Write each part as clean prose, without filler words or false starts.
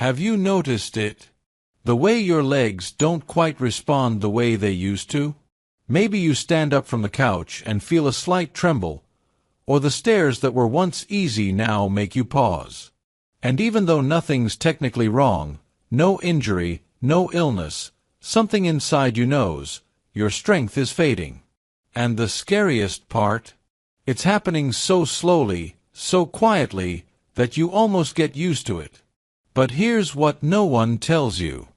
Have you noticed it? The way your legs don't quite respond the way they used to? Maybe you stand up from the couch and feel a slight tremble, or the stairs that were once easy now make you pause. And even though nothing's technically wrong, no injury, no illness, something inside you knows, your strength is fading. And the scariest part? It's happening so slowly, so quietly, that you almost get used to it. But here's what no one tells you.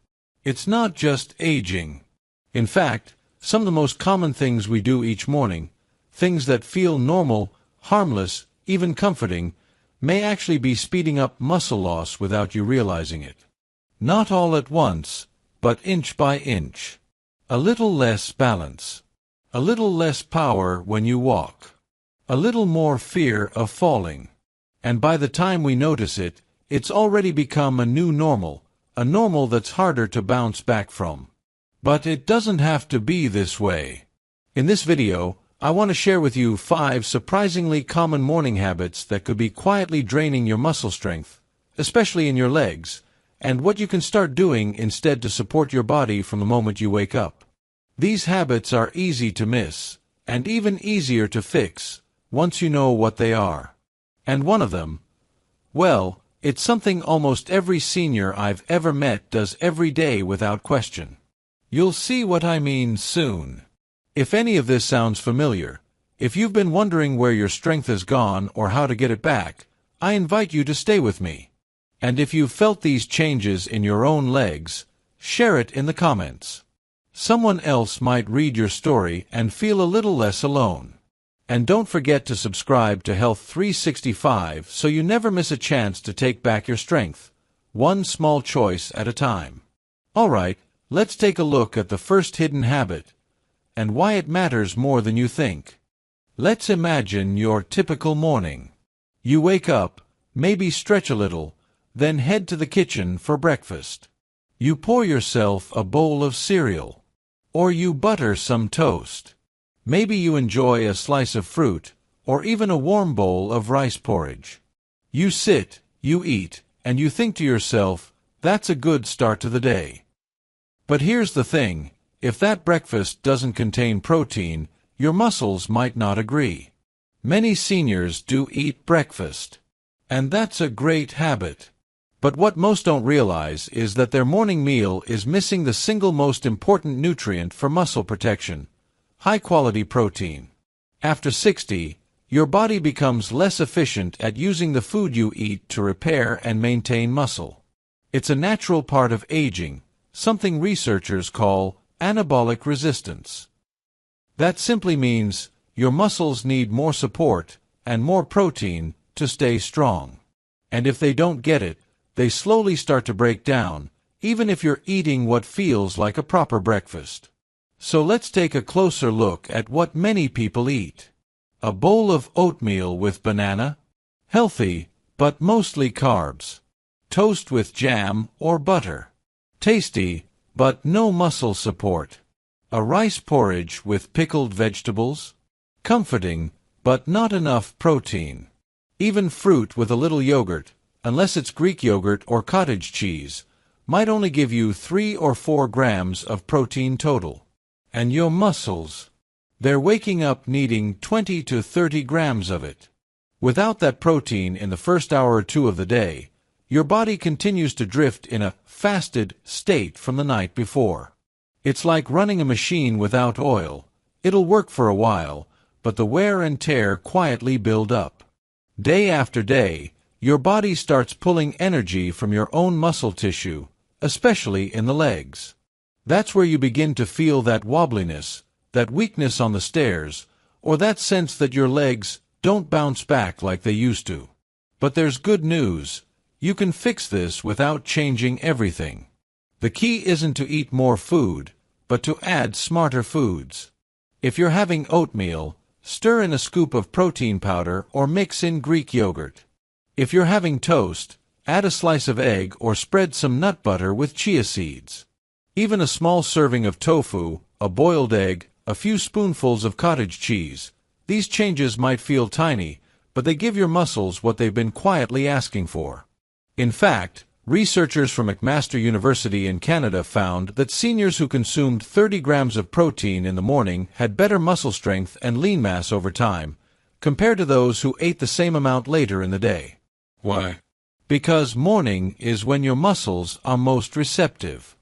It's not just aging. In fact, some of the most common things we do each morning, things that feel normal, harmless, even comforting, may actually be speeding up muscle loss without you realizing it. Not all at once, but inch by inch. A little less balance. A little less power when you walk. A little more fear of falling. And by the time we notice it, it's already become a new normal, a normal that's harder to bounce back from. But it doesn't have to be this way. In this video, I want to share with you 5 surprisingly common morning habits that could be quietly draining your muscle strength, especially in your legs, and what you can start doing instead to support your body from the moment you wake up. These habits are easy to miss, and even easier to fix, once you know what they are. And one of them, well, it's something almost every senior I've ever met does every day without question. You'll see what I mean soon. If any of this sounds familiar, if you've been wondering where your strength has gone or how to get it back, I invite you to stay with me. And if you've felt these changes in your own legs, share it in the comments. Someone else might read your story and feel a little less alone. And don't forget to subscribe to Health 365 so you never miss a chance to take back your strength, one small choice at a time. Alright, let's take a look at the first hidden habit, and why it matters more than you think. Let's imagine your typical morning. You wake up, maybe stretch a little, then head to the kitchen for breakfast. You pour yourself a bowl of cereal. Or you butter some toast. Maybe you enjoy a slice of fruit, or even a warm bowl of rice porridge. You sit, you eat, and you think to yourself, that's a good start to the day. But here's the thing, if that breakfast doesn't contain protein, your muscles might not agree. Many seniors do eat breakfast. And that's a great habit. But what most don't realize is that their morning meal is missing the single most important nutrient for muscle protection. High-quality protein. After 60, your body becomes less efficient at using the food you eat to repair and maintain muscle. It's a natural part of aging, something researchers call anabolic resistance. That simply means your muscles need more support and more protein to stay strong. And if they don't get it, they slowly start to break down, even if you're eating what feels like a proper breakfast. So let's take a closer look at what many people eat. A bowl of oatmeal with banana? Healthy, but mostly carbs. Toast with jam or butter? Tasty, but no muscle support. A rice porridge with pickled vegetables? Comforting, but not enough protein. Even fruit with a little yogurt, unless it's Greek yogurt or cottage cheese, might only give you 3 or 4 grams of protein total. And your muscles, they're waking up needing 20 to 30 grams of it. Without that protein in the first hour or 2 of the day, your body continues to drift in a fasted state from the night before. It's like running a machine without oil. It'll work for a while, but the wear and tear quietly build up. Day after day, your body starts pulling energy from your own muscle tissue, especially in the legs. That's where you begin to feel that wobbliness, that weakness on the stairs, or that sense that your legs don't bounce back like they used to. But there's good news. You can fix this without changing everything. The key isn't to eat more food, but to add smarter foods. If you're having oatmeal, stir in a scoop of protein powder or mix in Greek yogurt. If you're having toast, add a slice of egg or spread some nut butter with chia seeds. Even a small serving of tofu, a boiled egg, a few spoonfuls of cottage cheese. These changes might feel tiny, but they give your muscles what they've been quietly asking for. In fact, Researchers from McMaster University in Canada found that seniors who consumed 30 grams of protein in the morning had better muscle strength and lean mass over time, compared to those who ate the same amount later in the day. Why? Because morning is when your muscles are most receptive.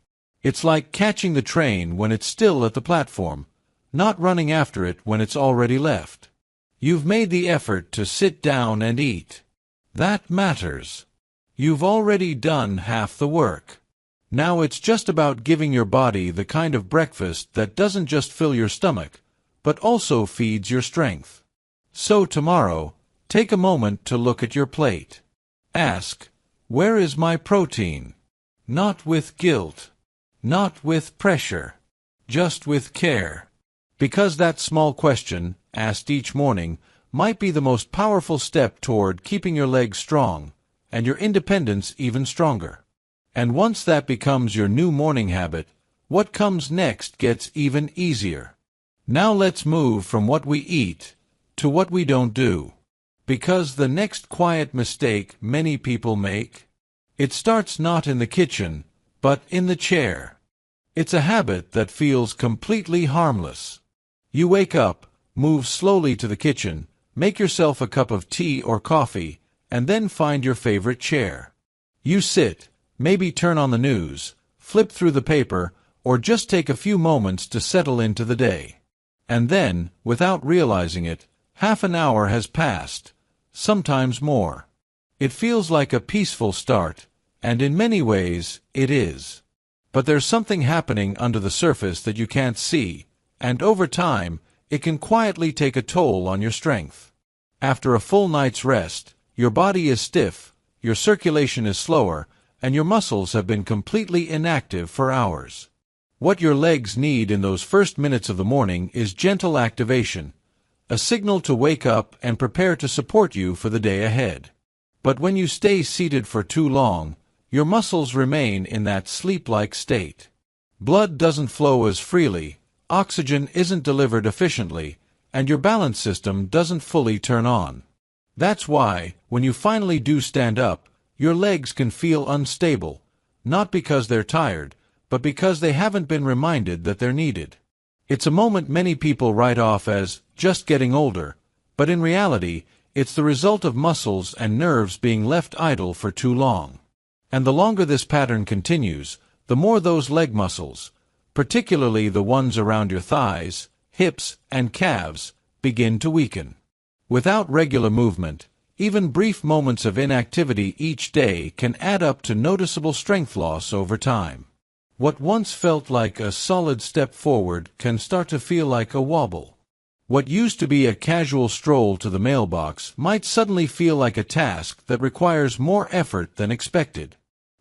It's like catching the train when it's still at the platform, not running after it when it's already left. You've made the effort to sit down and eat. That matters. You've already done half the work. Now it's just about giving your body the kind of breakfast that doesn't just fill your stomach, but also feeds your strength. So tomorrow, take a moment to look at your plate. Ask, where is my protein? Not with guilt. Not with pressure. Just with care. Because that small question, asked each morning, might be the most powerful step toward keeping your legs strong, and your independence even stronger. And once that becomes your new morning habit, what comes next gets even easier. Now let's move from what we eat to what we don't do. Because the next quiet mistake many people make, it starts not in the kitchen, but in the chair. It's a habit that feels completely harmless. You wake up, move slowly to the kitchen, make yourself a cup of tea or coffee, and then find your favorite chair. You sit, maybe turn on the news, flip through the paper, or just take a few moments to settle into the day. And then, without realizing it, half an hour has passed, sometimes more. It feels like a peaceful start, and in many ways, it is. But there's something happening under the surface that you can't see, and over time, it can quietly take a toll on your strength. After a full night's rest, your body is stiff, your circulation is slower, and your muscles have been completely inactive for hours. What your legs need in those first minutes of the morning is gentle activation, a signal to wake up and prepare to support you for the day ahead. But when you stay seated for too long, your muscles remain in that sleep-like state. Blood doesn't flow as freely, oxygen isn't delivered efficiently, and your balance system doesn't fully turn on. That's why, when you finally do stand up, your legs can feel unstable, not because they're tired, but because they haven't been reminded that they're needed. It's a moment many people write off as just getting older, but in reality, it's the result of muscles and nerves being left idle for too long. And the longer this pattern continues, the more those leg muscles, particularly the ones around your thighs, hips, and calves, begin to weaken. Without regular movement, even brief moments of inactivity each day can add up to noticeable strength loss over time. What once felt like a solid step forward can start to feel like a wobble. What used to be a casual stroll to the mailbox might suddenly feel like a task that requires more effort than expected.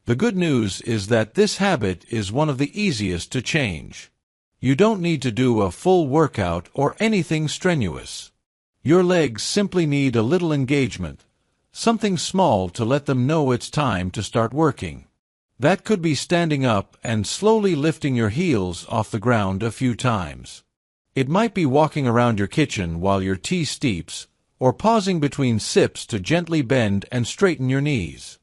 The good news is that this habit is one of the easiest to change. You don't need to do a full workout or anything strenuous. Your legs simply need a little engagement, something small to let them know it's time to start working. That could be standing up and slowly lifting your heels off the ground a few times. It might be walking around your kitchen while your tea steeps, or pausing between sips to gently bend and straighten your knees.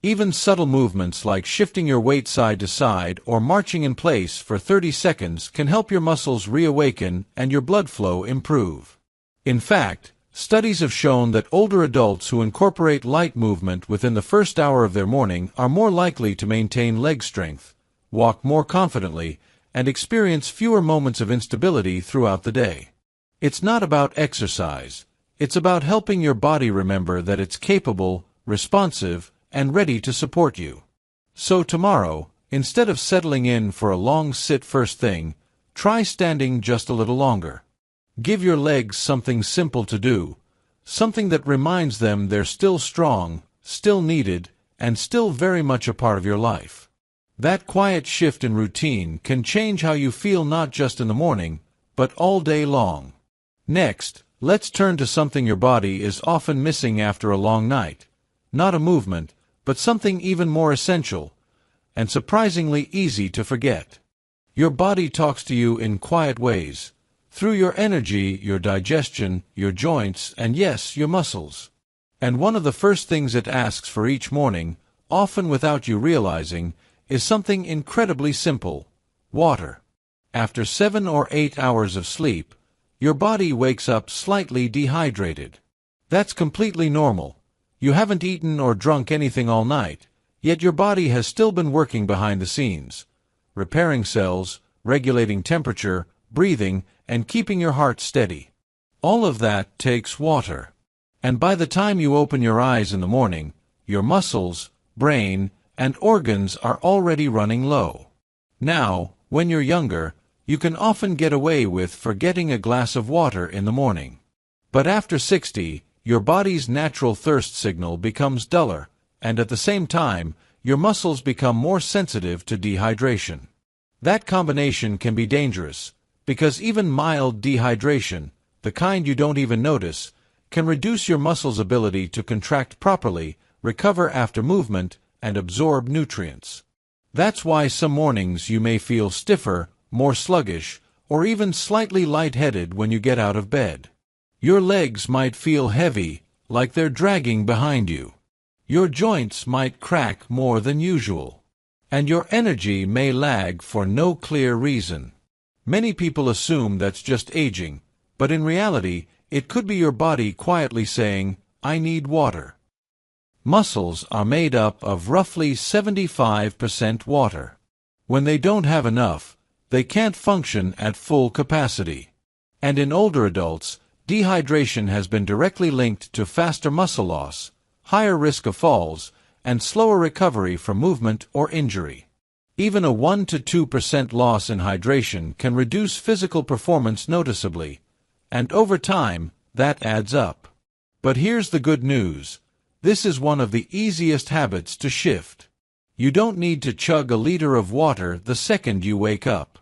Even subtle movements like shifting your weight side to side or marching in place for 30 seconds can help your muscles reawaken and your blood flow improve. In fact, studies have shown that older adults who incorporate light movement within the first hour of their morning are more likely to maintain leg strength, walk more confidently, and experience fewer moments of instability throughout the day. It's not about exercise. It's about helping your body remember that it's capable, responsive, and ready to support you. So tomorrow, instead of settling in for a long sit first thing, try standing just a little longer. Give your legs something simple to do, something that reminds them they're still strong, still needed, and still very much a part of your life. That quiet shift in routine can change how you feel not just in the morning, but all day long. Next, let's turn to something your body is often missing after a long night. Not a movement, but something even more essential, and surprisingly easy to forget. Your body talks to you in quiet ways, through your energy, your digestion, your joints, and yes, your muscles. And one of the first things it asks for each morning, often without you realizing, is something incredibly simple: water. After 7 or 8 hours of sleep, your body wakes up slightly dehydrated. That's completely normal. You haven't eaten or drunk anything all night, yet your body has still been working behind the scenes, repairing cells, regulating temperature, breathing, and keeping your heart steady. All of that takes water. And by the time you open your eyes in the morning, your muscles, brain, and organs are already running low. Now, when you're younger, you can often get away with forgetting a glass of water in the morning. But after 60, your body's natural thirst signal becomes duller, and at the same time, your muscles become more sensitive to dehydration. That combination can be dangerous, because even mild dehydration, the kind you don't even notice, can reduce your muscles' ability to contract properly, recover after movement, and absorb nutrients. That's why some mornings you may feel stiffer, more sluggish, or even slightly lightheaded when you get out of bed. Your legs might feel heavy, like they're dragging behind you. Your joints might crack more than usual. And your energy may lag for no clear reason. Many people assume that's just aging, but in reality, it could be your body quietly saying, "I need water." Muscles are made up of roughly 75% water. When they don't have enough, they can't function at full capacity. And in older adults, dehydration has been directly linked to faster muscle loss, higher risk of falls, and slower recovery from movement or injury. Even a 1 to 2% loss in hydration can reduce physical performance noticeably, and over time, that adds up. But here's the good news. This is one of the easiest habits to shift. You don't need to chug a liter of water the second you wake up.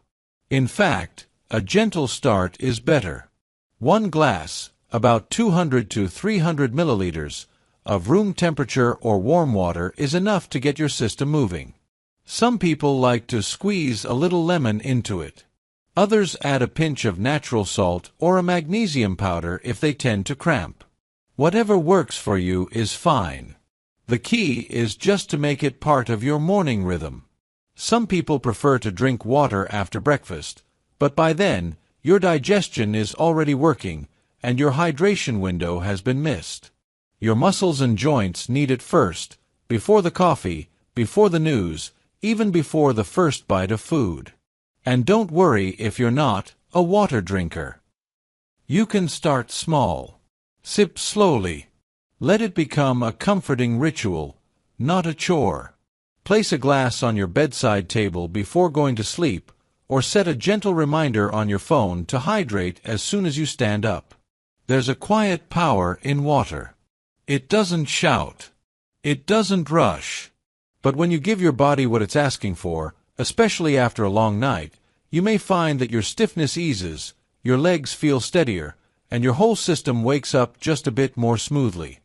In fact, a gentle start is better. One glass, about 200 to 300 milliliters, of room temperature or warm water is enough to get your system moving. Some people like to squeeze a little lemon into it. Others add a pinch of natural salt or a magnesium powder if they tend to cramp. Whatever works for you is fine. The key is just to make it part of your morning rhythm. Some people prefer to drink water after breakfast, but by then, your digestion is already working and your hydration window has been missed. Your muscles and joints need it first, before the coffee, before the news, even before the first bite of food. And don't worry if you're not a water drinker. You can start small. Sip slowly. Let it become a comforting ritual, not a chore. Place a glass on your bedside table before going to sleep, or set a gentle reminder on your phone to hydrate as soon as you stand up. There's a quiet power in water. It doesn't shout. It doesn't rush. But when you give your body what it's asking for, especially after a long night, you may find that your stiffness eases, your legs feel steadier, and your whole system wakes up just a bit more smoothly.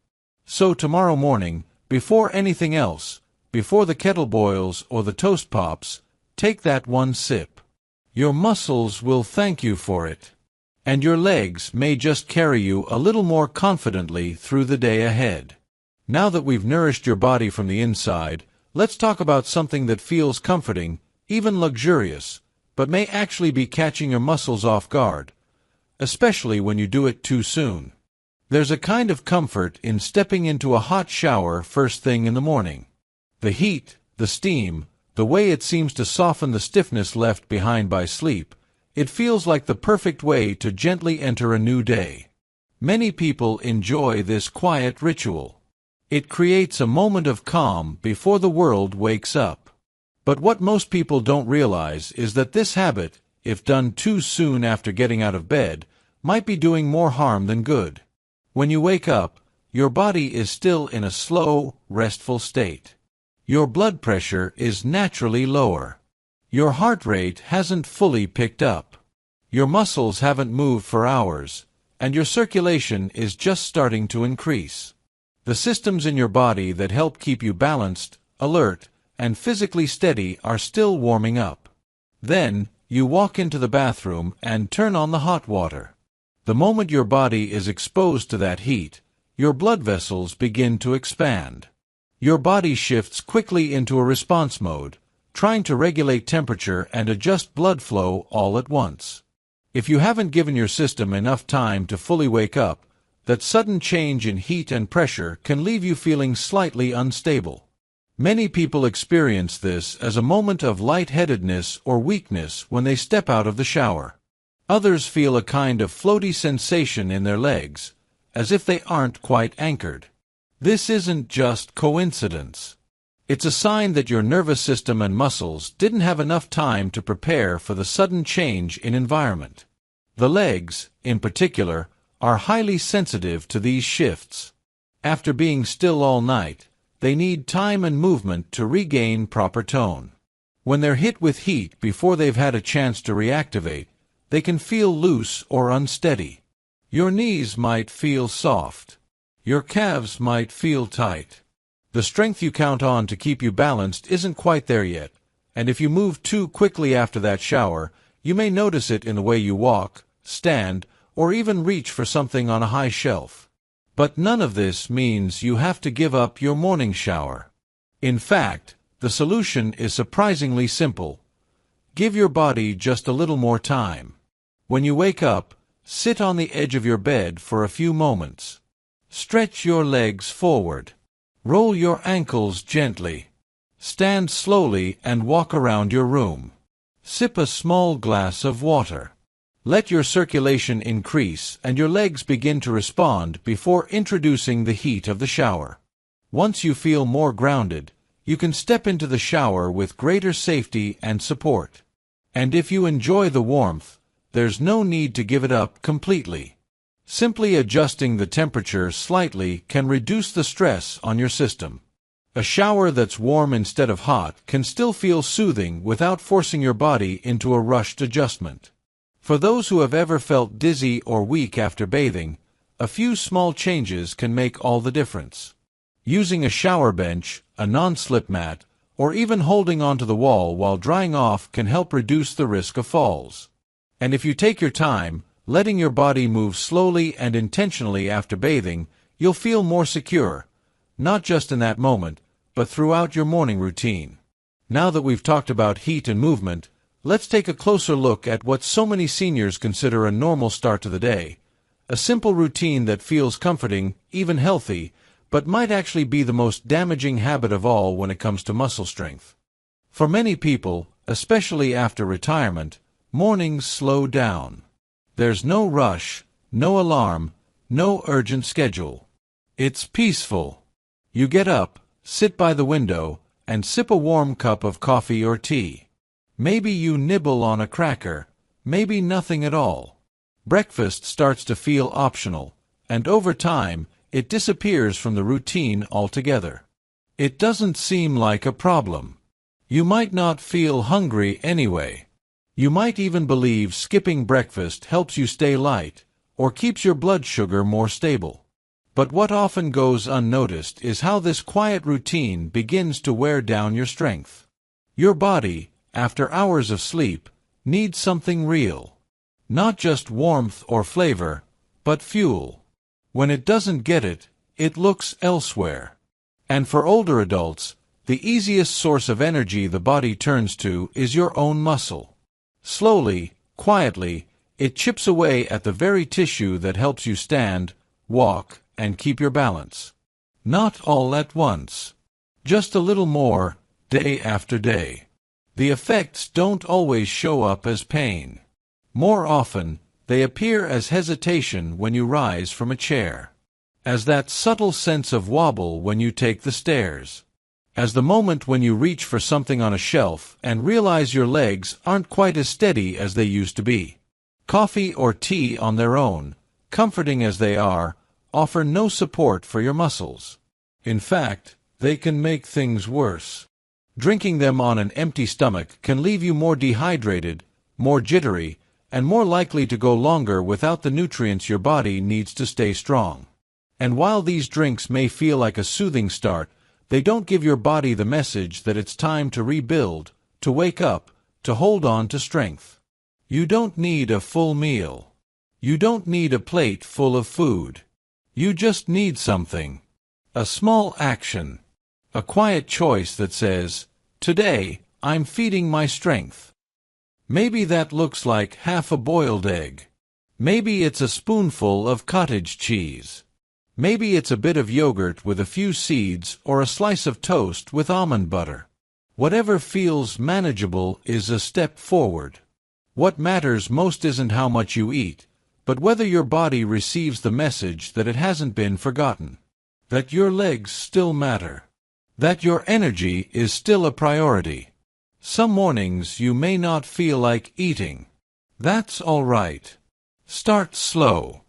So tomorrow morning, before anything else, before the kettle boils or the toast pops, take that one sip. Your muscles will thank you for it. And your legs may just carry you a little more confidently through the day ahead. Now that we've nourished your body from the inside, let's talk about something that feels comforting, even luxurious, but may actually be catching your muscles off guard, especially when you do it too soon. There's a kind of comfort in stepping into a hot shower first thing in the morning. The heat, the steam, the way it seems to soften the stiffness left behind by sleep, it feels like the perfect way to gently enter a new day. Many people enjoy this quiet ritual. It creates a moment of calm before the world wakes up. But what most people don't realize is that this habit, if done too soon after getting out of bed, might be doing more harm than good. When you wake up, your body is still in a slow, restful state. Your blood pressure is naturally lower. Your heart rate hasn't fully picked up. Your muscles haven't moved for hours, and your circulation is just starting to increase. The systems in your body that help keep you balanced, alert, and physically steady are still warming up. Then, you walk into the bathroom and turn on the hot water. The moment your body is exposed to that heat, your blood vessels begin to expand. Your body shifts quickly into a response mode, trying to regulate temperature and adjust blood flow all at once. If you haven't given your system enough time to fully wake up, that sudden change in heat and pressure can leave you feeling slightly unstable. Many people experience this as a moment of lightheadedness or weakness when they step out of the shower. Others feel a kind of floaty sensation in their legs, as if they aren't quite anchored. This isn't just coincidence. It's a sign that your nervous system and muscles didn't have enough time to prepare for the sudden change in environment. The legs, in particular, are highly sensitive to these shifts. After being still all night, they need time and movement to regain proper tone. When they're hit with heat before they've had a chance to reactivate, they can feel loose or unsteady. Your knees might feel soft. Your calves might feel tight. The strength you count on to keep you balanced isn't quite there yet, and if you move too quickly after that shower, you may notice it in the way you walk, stand, or even reach for something on a high shelf. But none of this means you have to give up your morning shower. In fact, the solution is surprisingly simple. Give your body just a little more time. When you wake up, sit on the edge of your bed for a few moments. Stretch your legs forward. Roll your ankles gently. Stand slowly and walk around your room. Sip a small glass of water. Let your circulation increase and your legs begin to respond before introducing the heat of the shower. Once you feel more grounded, you can step into the shower with greater safety and support. And if you enjoy the warmth, there's no need to give it up completely. Simply adjusting the temperature slightly can reduce the stress on your system. A shower that's warm instead of hot can still feel soothing without forcing your body into a rushed adjustment. For those who have ever felt dizzy or weak after bathing, a few small changes can make all the difference. Using a shower bench, a non-slip mat, or even holding onto the wall while drying off can help reduce the risk of falls. And if you take your time, letting your body move slowly and intentionally after bathing, you'll feel more secure, not just in that moment, but throughout your morning routine. Now that we've talked about heat and movement, let's take a closer look at what so many seniors consider a normal start to the day. A simple routine that feels comforting, even healthy, but might actually be the most damaging habit of all when it comes to muscle strength. For many people, especially after retirement, mornings slow down. There's no rush, no alarm, no urgent schedule. It's peaceful. You get up, sit by the window, and sip a warm cup of coffee or tea. Maybe you nibble on a cracker, maybe nothing at all. Breakfast starts to feel optional, and over time, it disappears from the routine altogether. It doesn't seem like a problem. You might not feel hungry anyway. You might even believe skipping breakfast helps you stay light, or keeps your blood sugar more stable. But what often goes unnoticed is how this quiet routine begins to wear down your strength. Your body, after hours of sleep, needs something real. Not just warmth or flavor, but fuel. When it doesn't get it, it looks elsewhere. And for older adults, the easiest source of energy the body turns to is your own muscle. Slowly, quietly, it chips away at the very tissue that helps you stand, walk, and keep your balance. Not all at once. Just a little more, day after day. The effects don't always show up as pain. More often, they appear as hesitation when you rise from a chair. As that subtle sense of wobble when you take the stairs. As the moment when you reach for something on a shelf and realize your legs aren't quite as steady as they used to be. Coffee or tea on their own, comforting as they are, offer no support for your muscles. In fact, they can make things worse. Drinking them on an empty stomach can leave you more dehydrated, more jittery, and more likely to go longer without the nutrients your body needs to stay strong. And while these drinks may feel like a soothing start, they don't give your body the message that it's time to rebuild, to wake up, to hold on to strength. You don't need a full meal. You don't need a plate full of food. You just need something. A small action. A quiet choice that says, "Today, I'm feeding my strength." Maybe that looks like half a boiled egg. Maybe it's a spoonful of cottage cheese. Maybe it's a bit of yogurt with a few seeds or a slice of toast with almond butter. Whatever feels manageable is a step forward. What matters most isn't how much you eat, but whether your body receives the message that it hasn't been forgotten, that your legs still matter, that your energy is still a priority. Some mornings you may not feel like eating. That's all right. Start slow.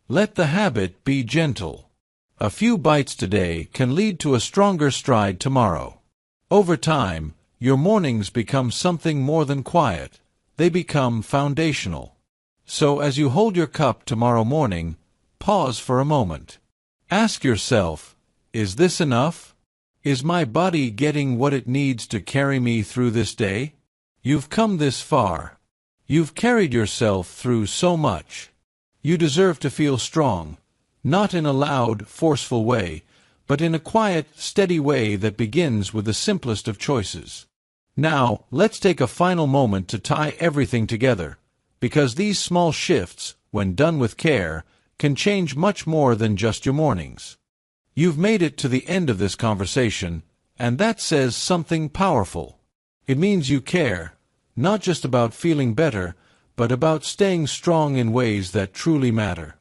Let the habit be gentle. A few bites today can lead to a stronger stride tomorrow. Over time, your mornings become something more than quiet. They become foundational. So as you hold your cup tomorrow morning, pause for a moment. Ask yourself, is this enough? Is my body getting what it needs to carry me through this day? You've come this far. You've carried yourself through so much. You deserve to feel strong, not in a loud, forceful way, but in a quiet, steady way that begins with the simplest of choices. Now, let's take a final moment to tie everything together, because these small shifts, when done with care, can change much more than just your mornings. You've made it to the end of this conversation, and that says something powerful. It means you care, not just about feeling better, but about staying strong in ways that truly matter.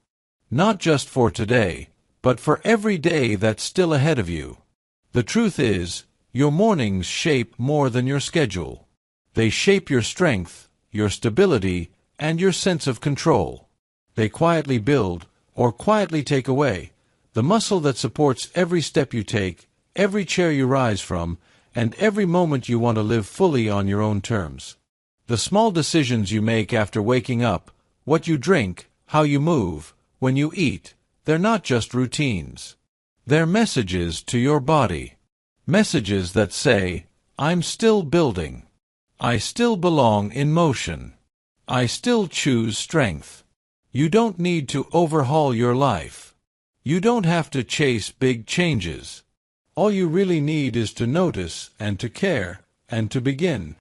Not just for today, but for every day that's still ahead of you. The truth is, your mornings shape more than your schedule. They shape your strength, your stability, and your sense of control. They quietly build, or quietly take away, the muscle that supports every step you take, every chair you rise from, and every moment you want to live fully on your own terms. The small decisions you make after waking up, what you drink, how you move, when you eat, they're not just routines. They're messages to your body. Messages that say, I'm still building. I still belong in motion. I still choose strength. You don't need to overhaul your life. You don't have to chase big changes. All you really need is to notice and to care and to begin.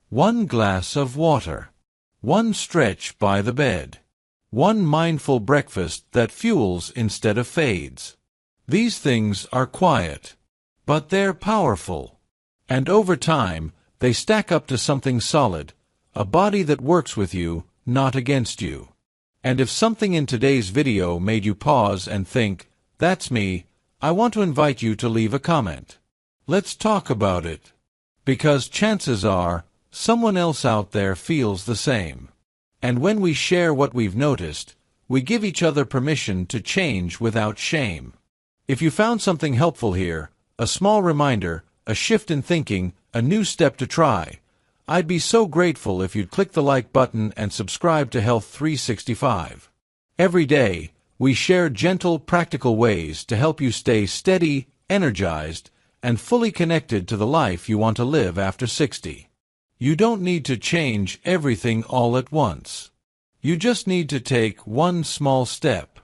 One glass of water. One stretch by the bed. One mindful breakfast that fuels instead of fades. These things are quiet, but they're powerful. And over time, they stack up to something solid, a body that works with you, not against you. And if something in today's video made you pause and think, that's me, I want to invite you to leave a comment. Let's talk about it. Because chances are, someone else out there feels the same. And when we share what we've noticed, we give each other permission to change without shame. If you found something helpful here, a small reminder, a shift in thinking, a new step to try, I'd be so grateful if you'd click the like button and subscribe to Health 365. Every day, we share gentle, practical ways to help you stay steady, energized, and fully connected to the life you want to live after 60. You don't need to change everything all at once. You just need to take one small step.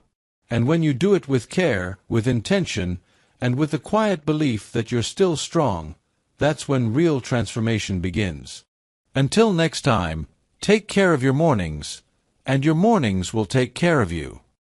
And when you do it with care, with intention, and with the quiet belief that you're still strong, that's when real transformation begins. Until next time, take care of your mornings, and your mornings will take care of you.